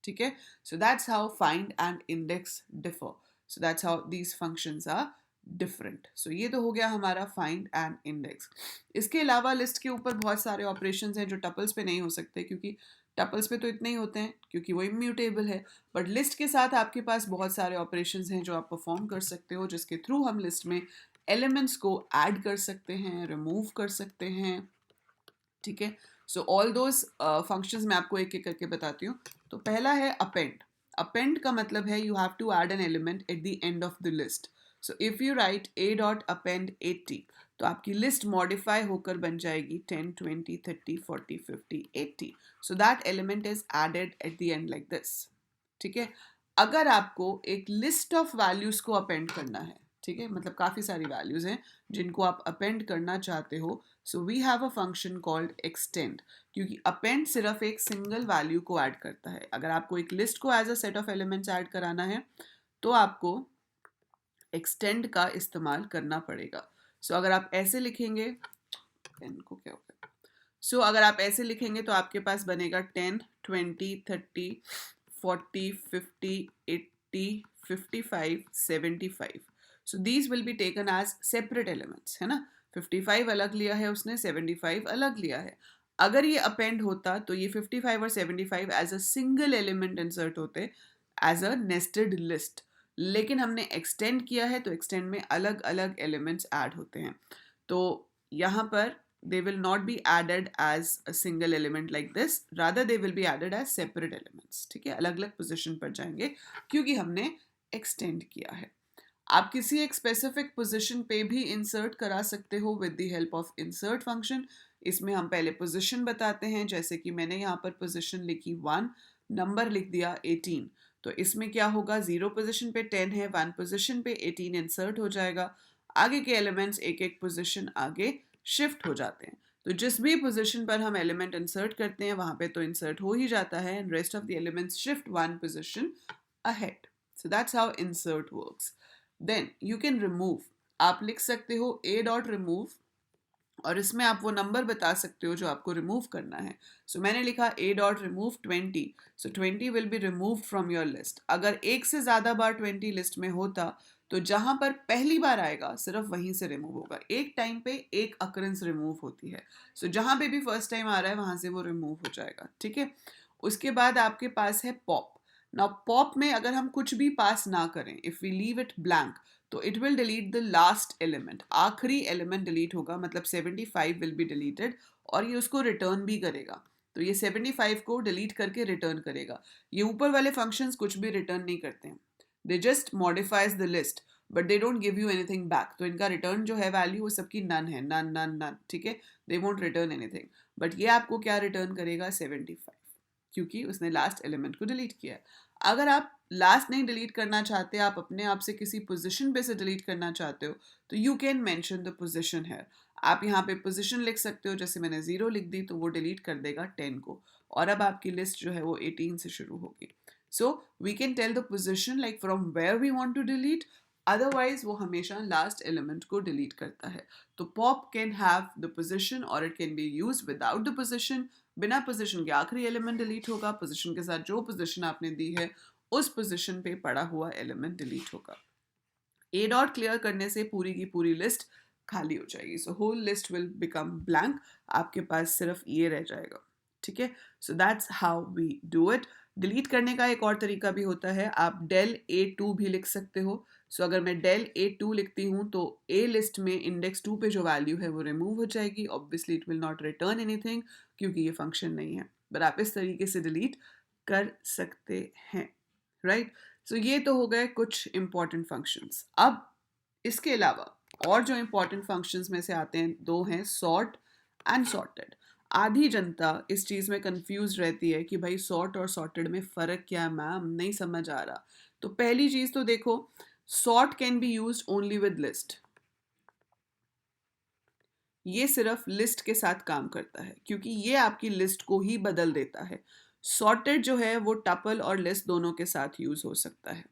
Speaker 1: ठीक है, so that's how find and index differ. So that's how these functions are different. So ये तो हो गया हमारा फाइंड एंड इंडेक्स। इसके अलावा लिस्ट के ऊपर बहुत सारे ऑपरेशंस हैं जो टपल्स पे नहीं हो सकते, क्योंकि टपल्स पे तो इतने ही होते हैं क्योंकि वो इम्यूटेबल है। बट लिस्ट के साथ आपके पास बहुत सारे ऑपरेशंस हैं जो आप परफॉर्म कर सकते हो, जिसके थ्रू हम लिस्ट में एलिमेंट्स को ऐड कर सकते हैं, रिमूव कर सकते हैं। ठीक है, सो ऑल दोज फंक्शंस मैं आपको एक एक करके बताती हूँ। तो पहला है अपेंड। अपेंड का मतलब है you have to add an element at the end of the list. So if you write a dot append 80, तो आपकी लिस्ट मॉडिफाई होकर बन जाएगी 10 20 30 40 50 80। So that element is added at the end like this. ठीक है, अगर आपको एक लिस्ट ऑफ वैल्यूज को अपेंड करना है, ठीक है, मतलब काफ़ी सारी वैल्यूज हैं जिनको आप अपेंड करना चाहते हो, so we have a function called extend. क्योंकि अपेंड सिर्फ एक सिंगल वैल्यू को ऐड करता है। अगर आपको एक लिस्ट को as a set of elements add कराना है तो आपको एक्सटेंड का इस्तेमाल करना पड़ेगा। सो अगर आप ऐसे लिखेंगे, पेन को क्या होगा, सो अगर आप ऐसे लिखेंगे तो आपके पास बनेगा 10 20 30 40 50 80 55 75। So these will be taken as separate elements, है ना। 55 अलग लिया है उसने, 75 अलग लिया है। अगर ये अपेंड होता तो ये 55 और 75 as a single element insert होते एज अ नेस्टेड लिस्ट। लेकिन हमने एक्सटेंड किया है तो एक्सटेंड में अलग अलग एलिमेंट्स ऐड होते हैं। तो यहाँ पर they will not be added as a single element like this, rather they will be added as separate elements। ठीक है, अलग अलग पोजीशन पर जाएंगे क्योंकि हमने एक्सटेंड किया है। आप किसी एक स्पेसिफिक पोजीशन पे भी इंसर्ट करा सकते हो with the help of insert function. इसमें हम पहले पोजीशन बताते हैं, जैसे कि मैंने यहाँ पर पोजीशन लिखी 1, नंबर लिख दिया 18। तो इसमें क्या होगा, 0 पोजीशन पे 10 है, 1 पोजीशन पे 18 इंसर्ट हो जाएगा। आगे के एलिमेंट्स एक एक पोजीशन आगे शिफ्ट हो जाते हैं। तो जिस भी पोजीशन पर हम एलिमेंट इंसर्ट करते हैं वहां पे तो इंसर्ट हो ही जाता है, and rest of the elements shift 1 position ahead. So that's how insert works. Then you can remove. आप लिख सकते हो a डॉट रिमूव, और इसमें आप वो नंबर बता सकते हो जो आपको रिमूव करना है। सो मैंने लिखा a dot remove 20। So 20 will be remove from your list. अगर एक से ज़्यादा बार 20 लिस्ट में होता तो जहां पर पहली बार आएगा सिर्फ वहीं से रिमूव होगा। एक टाइम पे एक अकरेंस रिमूव होती है। सो जहां पे भी फर्स्ट टाइम आ रहा है वहां से वो रिमूव हो जाएगा। ठीक है, उसके बाद आपके पास है पॉप। नाउ पॉप में अगर हम कुछ भी पास ना करें, if we leave it blank, तो it will delete the last element, आखिरी एलिमेंट डिलीट होगा, मतलब 75 विल बी डिलीटेड, और ये उसको रिटर्न भी करेगा। तो ये 75 को डिलीट करके रिटर्न करेगा। ये ऊपर वाले फंक्शंस कुछ भी रिटर्न नहीं करते हैं, they just modifies the list, but they don't give you anything back. तो इनका रिटर्न जो है वैल्यू वो सबकी नन है, नन नन नन, ठीक है, they won't return anything. But ये आपको क्या रिटर्न करेगा, 75, क्योंकि उसने लास्ट एलिमेंट को डिलीट किया है। अगर आप लास्ट नहीं डिलीट करना चाहते, आप अपने आप से किसी पोजीशन पे से डिलीट करना चाहते हो, तो you can mention the position है। आप यहाँ पे पोजीशन लिख सकते हो, जैसे मैंने 0 लिख दी तो वो डिलीट कर देगा 10 को, और अब आपकी लिस्ट जो है वो 18 से शुरू होगी। So we can tell the position like from where we want to delete, otherwise वो हमेशा लास्ट एलिमेंट को डिलीट करता है। तो pop can have the position और it can be use without the position. बिना पोजीशन के आखिरी एलिमेंट डिलीट होगा, पोजीशन के साथ जो पोजीशन आपने दी है उस पोजीशन पे पड़ा हुआ एलिमेंट डिलीट होगा। ए डॉट क्लियर करने से पूरी की पूरी लिस्ट खाली हो जाएगी, so whole list will become blank, आपके पास सिर्फ ये रह जाएगा, ठीक है। So that's how we do it. Delete करने का एक और तरीका भी होता है, आप del A2 भी लिख सकते हो। सो अगर मैं del A2 लिखती हूँ तो A लिस्ट में इंडेक्स 2 पे जो वैल्यू है वो रिमूव हो जाएगी, obviously it will not return anything क्योंकि ये फंक्शन नहीं है, बट आप इस तरीके से डिलीट कर सकते हैं, राइट। सो ये तो हो गए कुछ इंपॉर्टेंट फंक्शंस। अब इसके अलावा और जो इंपॉर्टेंट फंक्शंस में से आते हैं, दो हैं सॉर्ट एंड सॉर्टेड। आधी जनता इस चीज़ में कंफ्यूज रहती है कि भाई सॉर्ट और सॉर्टेड में फ़र्क क्या है मैम, नहीं समझ आ रहा। तो पहली चीज़ तो देखो, sort can be used only with list. ये सिर्फ लिस्ट के साथ काम करता है क्योंकि ये आपकी लिस्ट को ही बदल देता है। सॉर्टेड जो है वो टपल और लिस्ट दोनों के साथ यूज हो सकता है,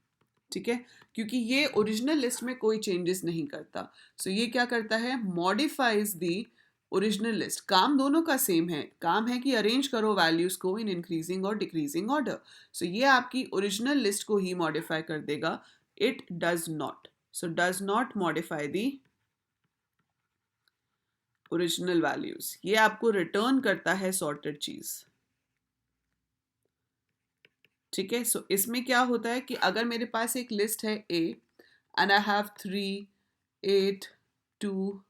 Speaker 1: ठीक है, क्योंकि ये ओरिजिनल लिस्ट में कोई चेंजेस नहीं करता। सो ये क्या करता है, मॉडिफाइज दी ओरिजिनल लिस्ट। काम दोनों का सेम है, काम है कि अरेंज करो वैल्यूज को इन इंक्रीजिंग और डिक्रीजिंग ऑर्डर। सो ये आपकी ओरिजिनल लिस्ट को ही मॉडिफाई कर देगा। It does not, so does not modify the original values, ये आपको रिटर्न करता है सॉर्टेड चीज, ठीक है। सो इसमें क्या होता है कि अगर मेरे पास एक लिस्ट है ए एंड आई हैव 3, 8, 2,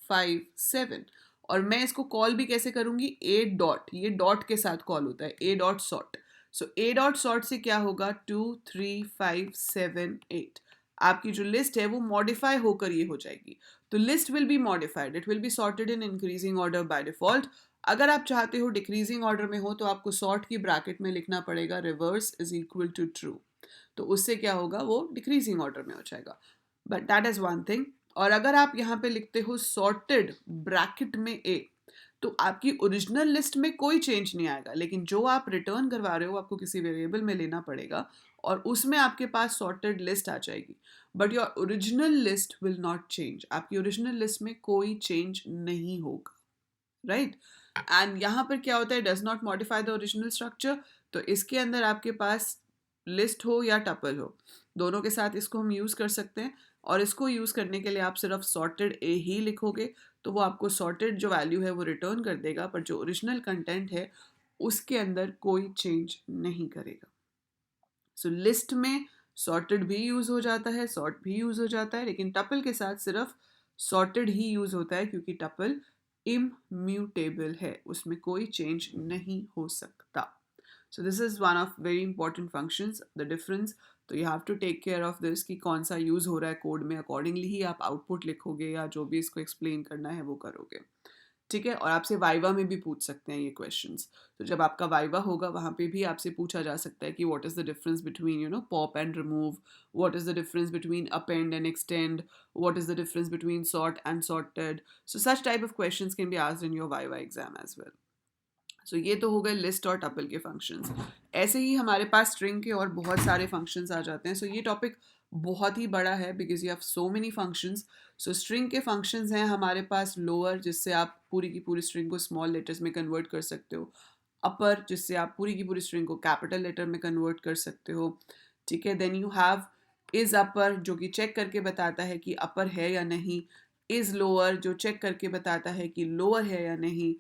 Speaker 1: 5, 7, और मैं इसको कॉल भी कैसे करूंगी, ए डॉट, ये डॉट के साथ कॉल होता है, ए dot sort. So A dot sort से क्या होगा, 2, 3, 5, 7, 8, आपकी जो लिस्ट है वो मॉडिफाई होकर ये हो जाएगी। तो list will be modified, it will be sorted in increasing order by default. अगर आप चाहते हो डिक्रीजिंग ऑर्डर में हो तो आपको सॉर्ट की ब्रैकेट में लिखना पड़ेगा reverse is equal to true, तो उससे क्या होगा, वो डिक्रीजिंग ऑर्डर में हो जाएगा। But that is one thing. और अगर आप यहाँ पे लिखते हो सॉर्टेड ब्रैकेट में ए, तो आपकी ओरिजिनल लिस्ट में कोई चेंज नहीं आएगा, लेकिन जो आप रिटर्न करवा रहे हो आपको किसी वेरिएबल में लेना पड़ेगा और उसमें आपके पास सॉर्टेड लिस्ट आ जाएगी। But your original list will not change, आपकी ओरिजिनल लिस्ट में कोई चेंज नहीं होगा, राइट। एंड यहाँ पर क्या होता है, does not modify the original structure. तो इसके अंदर आपके पास लिस्ट हो या टपल हो, दोनों के साथ इसको हम यूज़ कर सकते हैं। और इसको यूज़ करने के लिए आप सिर्फ सॉर्टेड ए ही लिखोगे तो वो आपको सॉर्टेड जो वैल्यू है वो रिटर्न कर देगा, पर जो ओरिजिनल कंटेंट है उसके अंदर कोई चेंज नहीं करेगा। सो लिस्ट में सॉर्टेड भी यूज़ हो जाता है, सॉर्ट भी यूज़ हो जाता है, लेकिन टपल के साथ सिर्फ सॉर्टेड ही यूज़ होता है क्योंकि टपल इम्यूटेबल है, उसमें कोई चेंज नहीं हो सकता। So this is one of very important functions, the difference. तो you have to take care of this कि कौन सा यूज़ हो रहा है कोड में, अकॉर्डिंगली ही आप आउटपुट लिखोगे या जो भी इसको एक्सप्लेन करना है वो करोगे, ठीक है। और आपसे वाइवा में भी पूछ सकते हैं ये क्वेश्चंस। तो जब आपका वाइवा होगा वहाँ पे भी आपसे पूछा जा सकता है कि what is the difference between pop and remove, what is the difference between append and extend, what is the difference between sort and sorted. So such type of questions can be asked in your viva exam as well. So ये तो हो गए list और tuple के functions. ऐसे ही हमारे पास string के और बहुत सारे फंक्शंस आ जाते हैं। सो ये टॉपिक बहुत ही बड़ा है because you have so many functions. So string के फंक्शंस हैं हमारे पास लोअर, जिससे आप पूरी की पूरी स्ट्रिंग को स्मॉल लेटर्स में कन्वर्ट कर सकते हो, अपर जिससे आप पूरी की पूरी स्ट्रिंग को कैपिटल लेटर में कन्वर्ट कर सकते हो, ठीक है। Then you have is upper जो कि चेक करके बताता है कि अपर है या नहीं, इज़ लोअर जो चेक करके बताता है कि लोअर है या नहीं,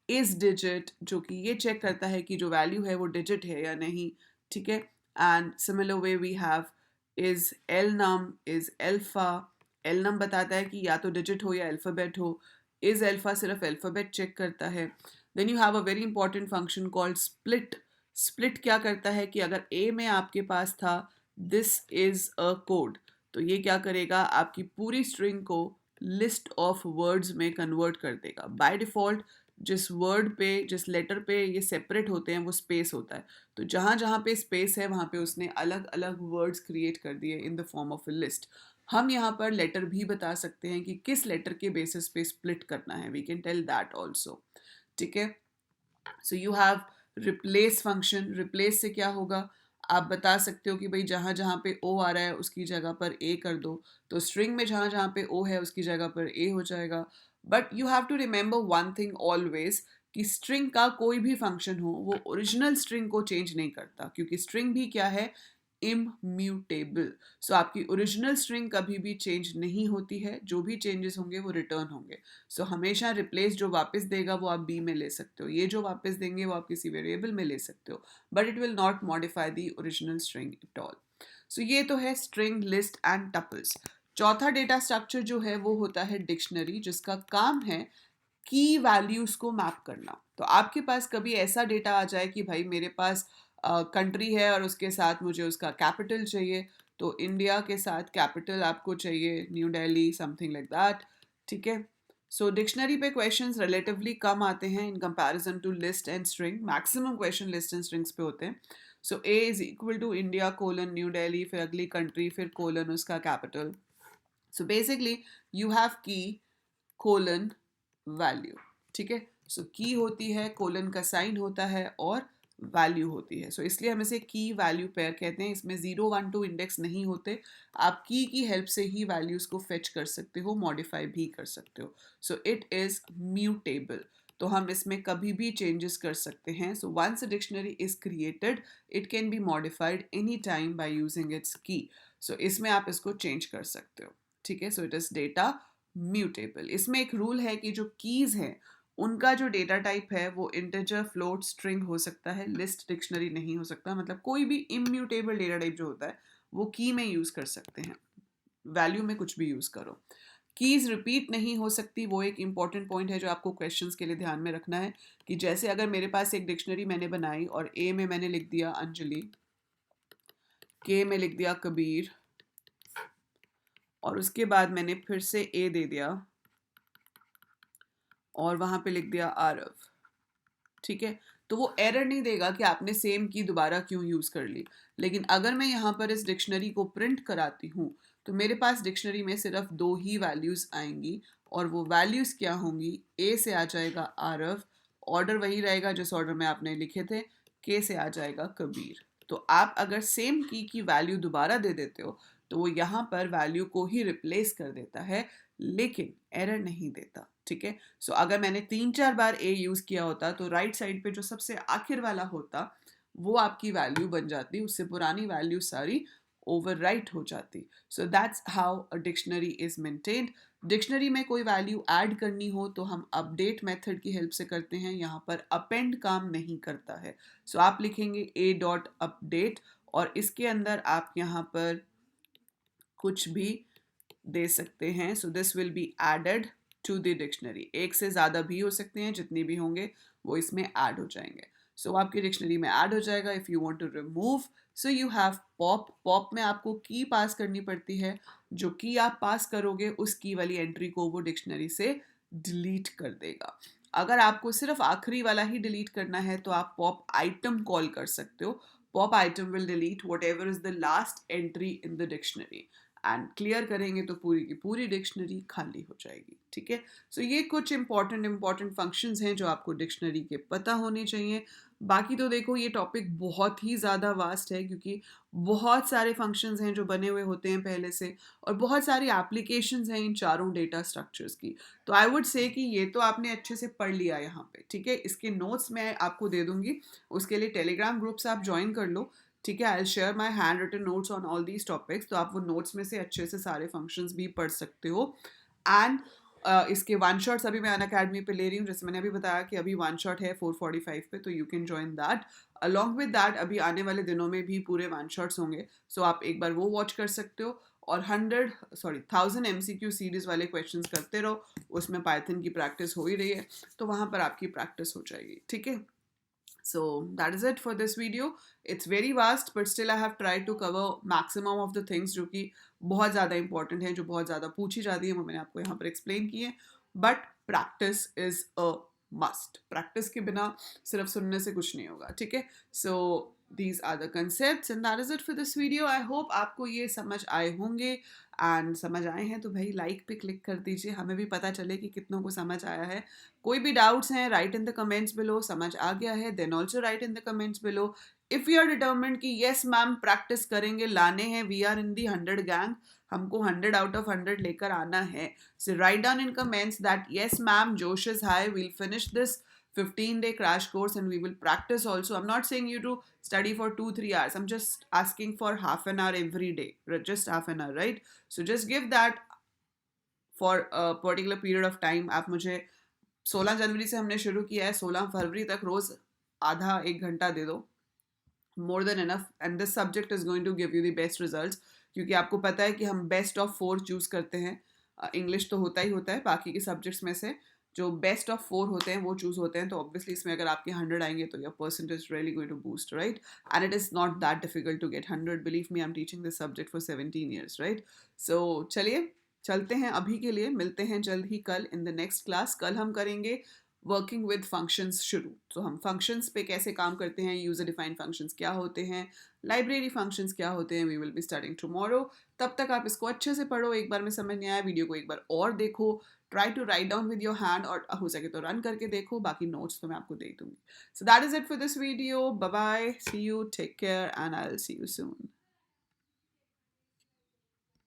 Speaker 1: इज डिजिट जो कि ये चेक करता है कि जो वैल्यू है वो डिजिट है या नहीं, ठीक है। and similar way we have is elnum, is alpha. elnum बताता है कि या तो डिजिट हो या अल्फ़ाबेट हो. is alpha सिर्फ अल्फ़ाबेट चेक करता है. then you have a very important function called split. split क्या करता है कि अगर a में आपके पास था this is a code, तो ये क्या करेगा, आपकी पूरी स्ट्रिंग को लिस्ट ऑफ वर्ड्स में कन्वर्ट कर देगा. बाय डिफ़ॉल्ट जिस वर्ड पे, जिस लेटर पे ये सेपरेट होते हैं वो स्पेस होता है. तो जहाँ जहाँ पे स्पेस है वहाँ पे उसने अलग अलग वर्ड्स क्रिएट कर दिए in the form of a list. हम यहाँ पर लेटर भी बता सकते हैं कि किस लेटर के बेसिस पे स्प्लिट करना है. We can tell that also. ठीक है. So you have replace function. Replace से क्या होगा, आप बता सकते हो कि भाई जहाँ जहाँ पे ओ आ रहा है उसकी जगह पर ए कर दो. तो स्ट्रिंग में जहाँ जहाँ पे ओ है उसकी जगह पर ए हो जाएगा. But you have to remember one thing always, कि स्ट्रिंग का कोई भी फंक्शन हो वो ओरिजिनल स्ट्रिंग को चेंज नहीं करता, क्योंकि स्ट्रिंग भी क्या है, इम्यूटेबल. सो आपकी ओरिजिनल स्ट्रिंग कभी भी चेंज नहीं होती है. जो भी चेंजेस होंगे वो रिटर्न होंगे. सो हमेशा रिप्लेस जो वापस देगा वो आप बी में ले सकते हो, ये जो वापस देंगे वो आप किसी वेरिएबल में ले सकते हो, but it will not modify the original string at all. So ये तो है स्ट्रिंग, लिस्ट एंड टपल्स. चौथा डेटा स्ट्रक्चर जो है वो होता है डिक्शनरी, जिसका काम है की वैल्यूज को मैप करना. तो आपके पास कभी ऐसा डेटा आ जाए कि भाई मेरे पास कंट्री है और उसके साथ मुझे उसका कैपिटल चाहिए, तो इंडिया के साथ कैपिटल आपको चाहिए New Delhi, something like that. ठीक है. सो डिक्शनरी पे क्वेश्चंस रिलेटिवली कम आते हैं in comparison to list and string. Maximum question list and strings पे होते हैं. So A is equal to India colon New Delhi, फिर अगली कंट्री, फिर कोलन उसका capital. So basically you have key colon value. ठीक है. सो की होती है, कोलन का साइन होता है और वैल्यू होती है. सो इसलिए हम इसे की वैल्यू पेयर कहते हैं. इसमें 0 1 2 इंडेक्स नहीं होते. आप की हेल्प से ही वैल्यूज को फेच कर सकते हो, मॉडिफाई भी कर सकते हो. So it is mutable. तो हम इसमें कभी भी चेंजेस कर सकते हैं. So once a dictionary is created it can be modified any time by using its key. So इसमें आप इसको चेंज कर सकते हो. ठीक है. So it is data mutable. इसमें एक रूल है कि जो कीज हैं उनका जो डेटा टाइप है वो इंटीजर, फ्लोट, स्ट्रिंग हो सकता है, लिस्ट, डिक्शनरी नहीं हो सकता. मतलब कोई भी इम्यूटेबल डेटा टाइप जो होता है वो की में यूज कर सकते हैं, वैल्यू में कुछ भी यूज करो. कीज रिपीट नहीं हो सकती, वो एक इंपॉर्टेंट पॉइंट है जो आपको क्वेश्चंस के लिए ध्यान में रखना है. कि जैसे अगर मेरे पास एक डिक्शनरी मैंने बनाई और ए में मैंने लिख दिया अंजलि, के में लिख दिया कबीर, और उसके बाद मैंने फिर से ए दे दिया और वहां पे लिख दिया आरव. ठीक है. तो वो एरर नहीं देगा कि आपने सेम की दोबारा क्यों यूज कर ली. लेकिन अगर मैं यहाँ पर इस डिक्शनरी को प्रिंट कराती हूँ तो मेरे पास डिक्शनरी में सिर्फ 2 ही वैल्यूज आएंगी, और वो वैल्यूज क्या होंगी, ए से आ जाएगा आरव, ऑर्डर वही रहेगा जिस ऑर्डर में आपने लिखे थे, के से आ जाएगा कबीर. तो आप अगर सेम की वैल्यू दोबारा दे देते हो तो वो यहाँ पर वैल्यू को ही रिप्लेस कर देता है, लेकिन एरर नहीं देता. ठीक है. सो अगर मैंने 3 4 बार ए यूज किया होता तो राइट साइड पे जो सबसे आखिर वाला होता वो आपकी वैल्यू बन जाती, उससे पुरानी वैल्यू सारी ओवरराइट हो जाती. सो that's how a dictionary is maintained. Dictionary में कोई वैल्यू ऐड करनी हो तो हम अपडेट मेथड की हेल्प से करते हैं. यहाँ पर अपेंड काम नहीं करता है. सो आप लिखेंगे ए डॉट अपडेट और इसके अंदर आप यहाँ पर कुछ भी दे सकते हैं. So this will be added to the dictionary. एक से ज़्यादा भी हो सकते हैं, जितने भी होंगे वो इसमें ऐड हो जाएंगे. सो आपकी डिक्शनरी में ऐड हो जाएगा. If you want to remove, so you have pop. Pop में आपको की पास करनी पड़ती है. जो की आप पास करोगे उस की वाली एंट्री को वो डिक्शनरी से डिलीट कर देगा. अगर आपको सिर्फ आखिरी वाला ही डिलीट करना है तो आप पॉप आइटम कॉल कर सकते हो. Pop item will delete what ever is the last entry in the dictionary, and clear करेंगे तो पूरी की पूरी डिक्शनरी खाली हो जाएगी. ठीक है. सो ये कुछ इंपॉर्टेंट फंक्शंस हैं जो आपको डिक्शनरी के पता होने चाहिए. बाकी तो देखो ये टॉपिक बहुत ही ज़्यादा वास्ट है, क्योंकि बहुत सारे फंक्शंस हैं जो बने हुए होते हैं पहले से, और बहुत सारी एप्लीकेशंस हैं इन चारों डेटा स्ट्रक्चर्स की. तो आई वुड से कि ये तो आपने अच्छे से पढ़ लिया यहाँ पे. ठीक है. इसके नोट्स मैं आपको दे दूंगी, उसके लिए टेलीग्राम ग्रुप्स आप ज्वाइन कर लो. ठीक है. I will share my handwritten notes on all these topics. तो आप वो नोट्स में से अच्छे से सारे फंक्शंस भी पढ़ सकते हो. एंड इसके वन शॉट्स अभी मैं अनअकैडमी पे ले रही हूँ. जैसे मैंने अभी बताया कि अभी वन शॉट है 4:45 पे, तो you can join that. Along with that अभी आने वाले दिनों में भी पूरे वन शॉट्स होंगे, सो आप एक बार वो वॉच कर सकते हो। और 1000 MCQ सीरीज वाले क्वेश्चंस करते रहो, उसमें पाइथन की प्रैक्टिस हो ही रही है, तो वहाँ पर आपकी प्रैक्टिस हो जाएगी, ठीक है। So that is it for this video. It's very vast, but still I have tried to cover maximum of the things जो कि बहुत ज़्यादा इंपॉर्टेंट है, जो बहुत ज़्यादा पूछी जाती है, वो मैंने आपको यहाँ पर एक्सप्लेन की है। But practice is a must, practice के बिना सिर्फ सुनने से कुछ नहीं होगा, ठीक है। सो these are the concepts and that is it for this video. I hope आपको ये समझ आए होंगे, एंड समझ आए हैं तो भाई लाइक पे क्लिक कर दीजिए, हमें भी पता चले कि कितनों को समझ आया है। कोई भी डाउट्स हैं write in the comments below, समझ आ गया है then also write in the comments below. If you are determined कि येस मैम प्रैक्टिस करेंगे, लाने हैं, we are in the 100 gang, हमको 100 आउट ऑफ 100 लेकर आना है, so write down in comments that yes ma'am जोश is high, we'll finish this 15-day crash course and we will practice also. I'm not saying you to study for 2-3 hours. I'm just asking for half an hour every day, just half an hour, right? So just give that for a particular period of time. आप मुझे 16 जनवरी से हमने शुरू किया है, 16 फरवरी तक रोज आधा 1 घंटा दे दो, more than enough, and this subject is going to give you the best results. क्योंकि आपको पता है कि हम बेस्ट ऑफ 4 चूज करते हैं, इंग्लिश तो होता ही होता है, बाकी के सब्जेक्ट्स में से जो बेस्ट ऑफ 4 होते हैं वो चूज होते हैं, तो ऑब्वियसली इसमें अगर आपके 100 आएंगे तो your percentage really going to boost, right. And it is not that difficult to get 100, believe me, I am teaching this subject for 17 years, right. So चलिए चलते हैं, अभी के लिए मिलते हैं जल्द ही कल इन द नेक्स्ट क्लास। कल हम करेंगे वर्किंग विद फंक्शंस शुरू, तो हम फंक्शंस पे कैसे काम करते हैं, यूजर डिफाइंड फंक्शंस क्या होते हैं, लाइब्रेरी फंक्शंस क्या होते हैं, we will be starting tomorrow. तब तक आप इसको अच्छे से पढ़ो, एक बार में समझ नहीं आया वीडियो को एक बार और देखो, try to write down with your hand, और हो सके तो रन करके देखो, बाकी नोट्स तो मैं आपको दे दूंगी। So that is it for this video, bye bye, see you, take care and I will see you soon.